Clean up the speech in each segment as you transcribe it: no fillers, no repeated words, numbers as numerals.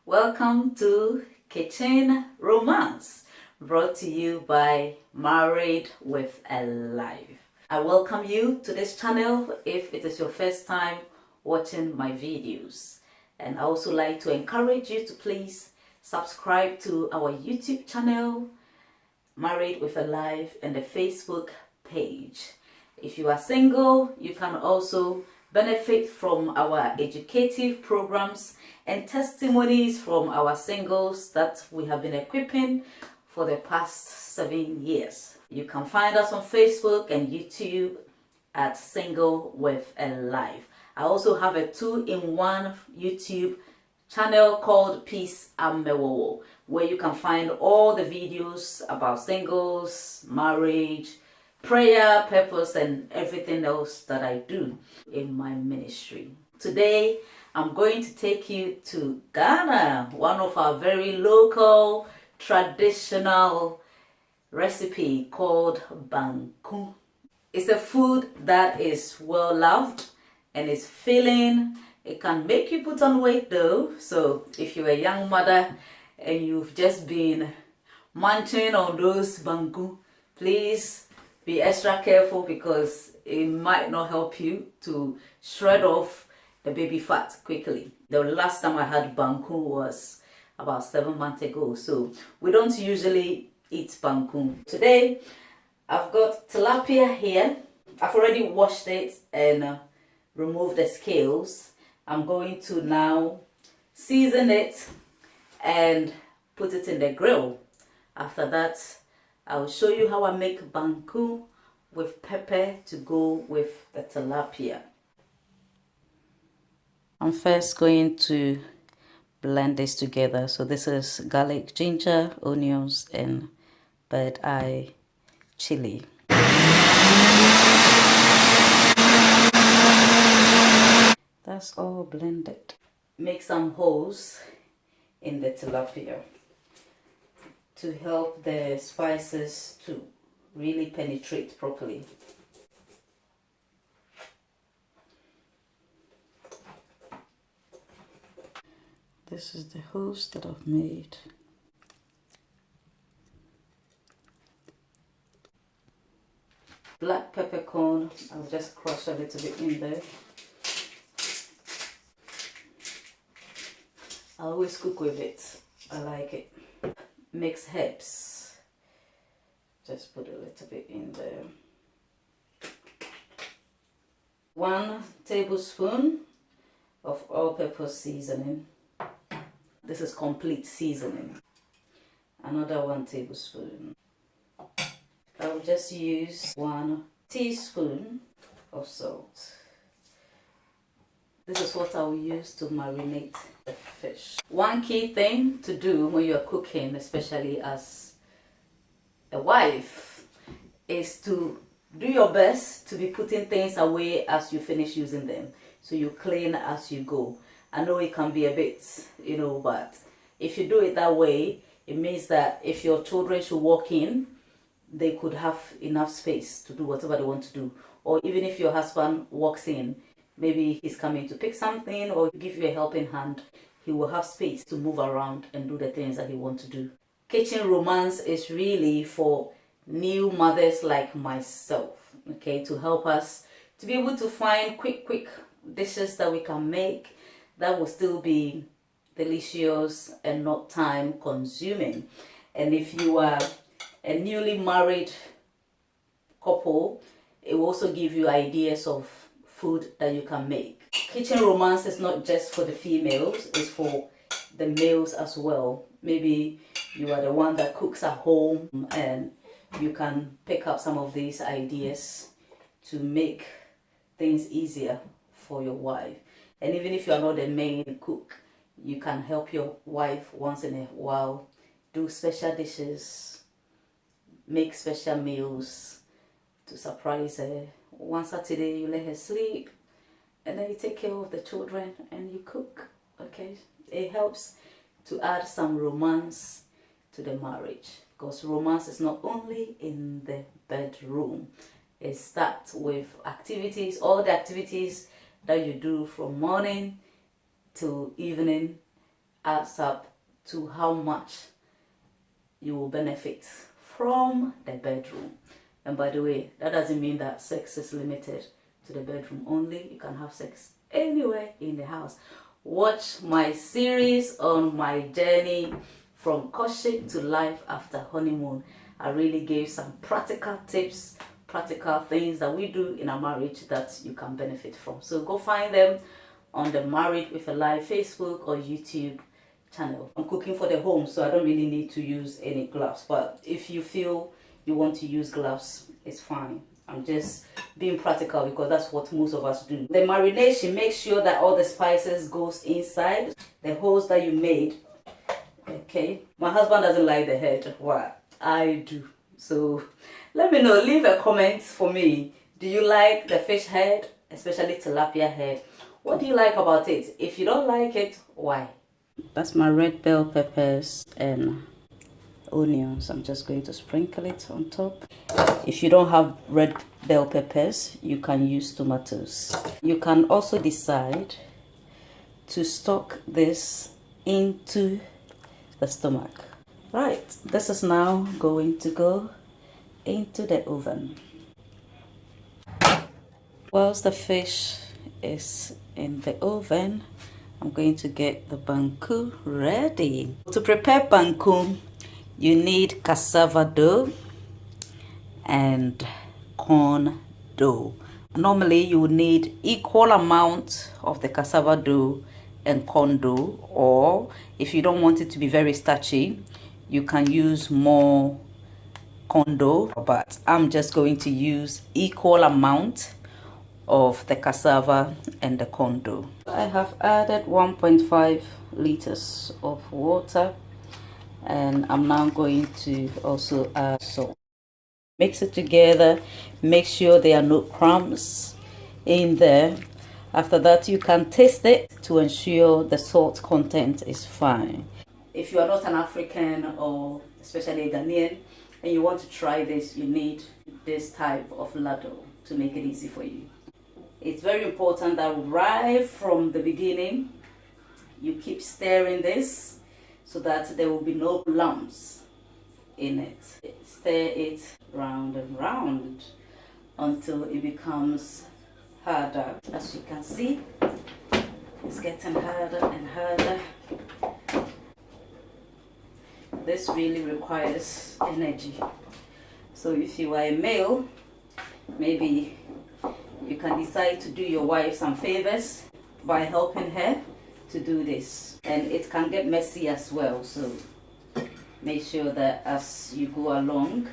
Welcome to Kitchen Romance, brought to you by Married with a Life. I welcome you to this channel if it is your first time watching my videos. And I also like to encourage you to please subscribe to our YouTube channel, Married with a Life, and the Facebook page. If you are single, you can also benefit from our educative programs and testimonies from our singles that we have been equipping for the past 7 years. You can find us on Facebook and YouTube at Single with a Life. I also have a 2-in-1 YouTube channel called Peace Amewowor, where you can find all the videos about singles, marriage, prayer, purpose, and everything else that I do in my ministry. Today, I'm going to take you to Ghana, one of our very local, traditional recipe called Banku. It's a food that is well loved and is filling. It can make you put on weight though, so if you're a young mother and you've just been munching on those Banku, please be extra careful because it might not help you to shred off the baby fat quickly. The last time I had Banku was about 7 months ago, so we don't usually eat Banku. Today I've got tilapia here. I've already washed it and removed the scales. I'm going to now season it and put it in the grill. After that, I'll show you how I make Banku with pepper to go with the tilapia. I'm first going to blend this together. So this is garlic, ginger, onions, and bird eye chili. That's all blended. Make some holes in the tilapia to help the spices to really penetrate properly. This is the holes that I've made. Black peppercorn, I'll just crush a little bit in there. I always cook with it. I like it. Mixed herbs. Just put a little bit in there. 1 tablespoon of all-purpose seasoning. This is complete seasoning. Another 1 tablespoon. I will just use 1 teaspoon of salt. This is what I will use to marinate the fish. One key thing to do when you're cooking, especially as a wife, is to do your best to be putting things away as you finish using them. So you clean as you go. I know it can be a bit, but if you do it that way, it means that if your children should walk in, they could have enough space to do whatever they want to do. Or even if your husband walks in, maybe he's coming to pick something or give you a helping hand, he will have space to move around and do the things that he wants to do. Kitchen romance is really for new mothers like myself, okay, to help us to be able to find quick dishes that we can make that will still be delicious and not time consuming. And if you are a newly married couple, it will also give you ideas of food that you can make. Kitchen romance is not just for the females, it's for the males as well. Maybe you are the one that cooks at home and you can pick up some of these ideas to make things easier for your wife. And even if you are not the main cook, you can help your wife once in a while do special dishes, make special meals to surprise her. One Saturday you let her sleep and then you take care of the children and you cook, okay? It helps to add some romance to the marriage, because romance is not only in the bedroom. It starts with activities, all the activities that you do from morning to evening adds up to how much you will benefit from the bedroom. And by the way, that doesn't mean that sex is limited to the bedroom only. You can have sex anywhere in the house. Watch my series on my journey from courtship to life after honeymoon. I really gave some practical tips, practical things that we do in our marriage that you can benefit from. So go find them on the Married with a Live Facebook or YouTube channel. I'm cooking for the home, so I don't really need to use any gloves, but if you feel you want to use gloves, it's fine. I'm just being practical because that's what most of us do. The marination, make sure that all the spices goes inside the holes that you made. Okay, my husband doesn't like the head. What I do. So let me know, leave a comment for me. Do you like the fish head, especially tilapia head? What do you like about it? If you don't like it, why? That's my red bell peppers and onions. I'm just going to sprinkle it on top. If you don't have red bell peppers, you can use tomatoes. You can also decide to stock this into the stomach. Right, this is now going to go into the oven. Whilst the fish is in the oven, I'm going to get the banku ready. To prepare banku, you need cassava dough and corn dough. Normally you would need equal amount of the cassava dough and corn dough, or if you don't want it to be very starchy, you can use more corn dough, but I'm just going to use equal amount of the cassava and the corn dough. I have added 1.5 liters of water, and I'm now going to also add salt. Mix it together, make sure there are no crumbs in there. After that, you can taste it to ensure the salt content is fine. If you are not an African or especially a Ghanaian and you want to try this, you need this type of ladle to make it easy for you. It's very important that right from the beginning, you keep stirring this so that there will be no lumps in it. Stir it round and round until it becomes harder. As you can see, it's getting harder and harder. This really requires energy. So if you are a male, maybe you can decide to do your wife some favors by helping her to do this. And it can get messy as well, so make sure that as you go along,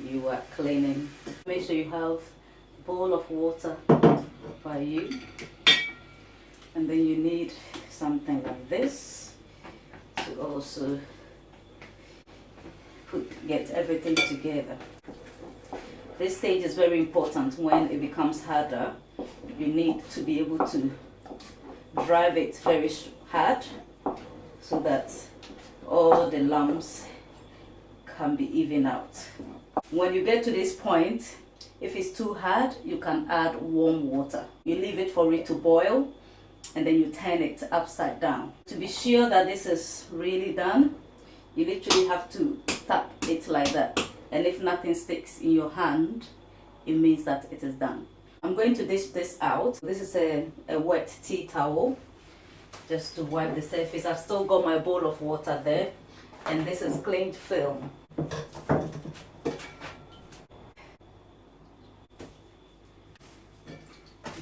you are cleaning. Make sure you have a bowl of water by you. And then you need something like this to also get everything together. This stage is very important. When it becomes harder, you need to be able to drive it very hard so that all the lumps can be even out. When you get to this point, if it's too hard, you can add warm water. You leave it for it to boil and then you turn it upside down. To be sure that this is really done, you literally have to tap it like that. And if nothing sticks in your hand, it means that it is done. I'm going to dish this out. This is a wet tea towel, just to wipe the surface. I've still got my bowl of water there, and this is cling film.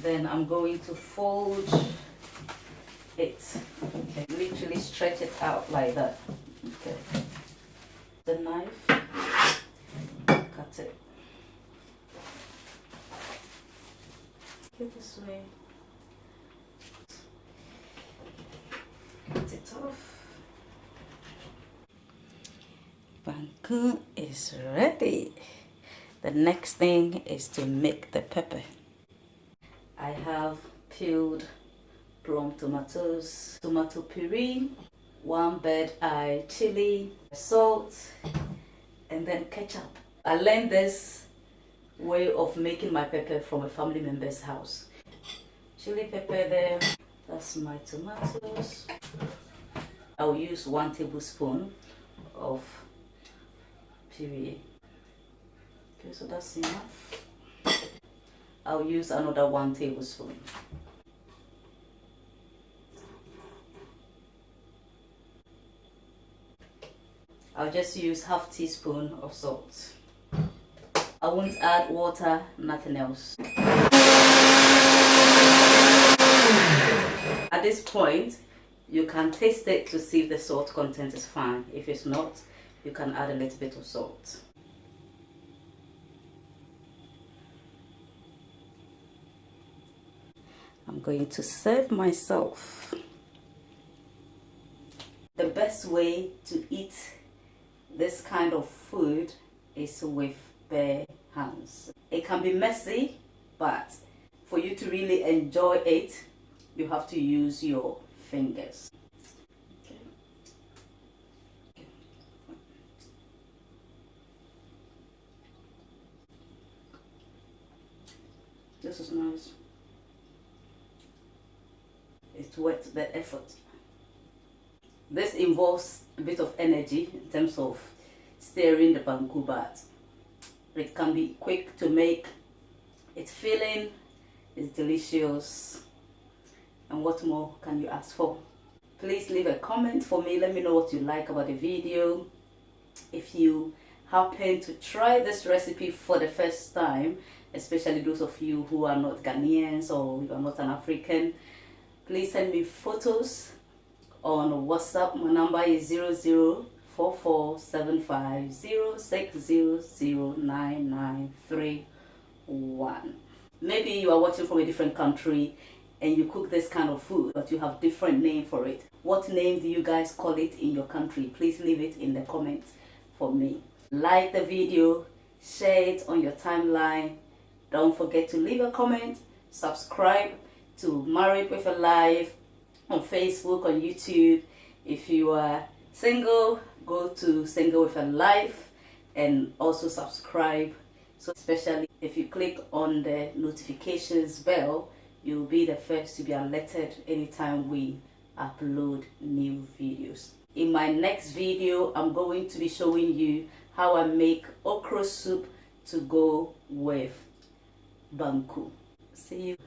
Then I'm going to fold it. Okay. Literally stretch it out like that. Okay. The knife, cut it. Get this way. Cut it off. Banku is ready. The next thing is to make the pepper. I have peeled plum tomatoes, tomato puree, 1 bird eye chili, salt, and then ketchup. I learned this way of making my pepper from a family member's house. Chili pepper there. That's my tomatoes. I'll use 1 tablespoon of puree. Okay, so that's enough. I'll use another 1 tablespoon. I'll just use half teaspoon of salt. I won't add water, nothing else. At this point, you can taste it to see if the salt content is fine. If it's not, you can add a little bit of salt. I'm going to serve myself. The best way to eat this kind of food is with bare hands. It can be messy, but for you to really enjoy it, you have to use your fingers. Okay. This is nice. It's worth the effort. This involves a bit of energy in terms of stirring the banku, but it can be quick to make. It's filling, it's delicious, and what more can you ask for? Please leave a comment for me. Let me know what you like about the video. If you happen to try this recipe for the first time, especially those of you who are not Ghanaians or you are not an African, please send me photos on WhatsApp. My number is 00447506009931. Maybe you are watching from a different country and you cook this kind of food, but you have different name for it. What name do you guys call it in your country? Please leave it in the comments for me. Like the video, share it on your timeline. Don't forget to leave a comment. Subscribe to Married with a Life on Facebook, on YouTube. If you are single, go to Single with a Life and also subscribe. So especially if you click on the notifications bell, you'll be the first to be alerted anytime we upload new videos. In my next video, I'm going to be showing you how I make okra soup to go with banku. See you.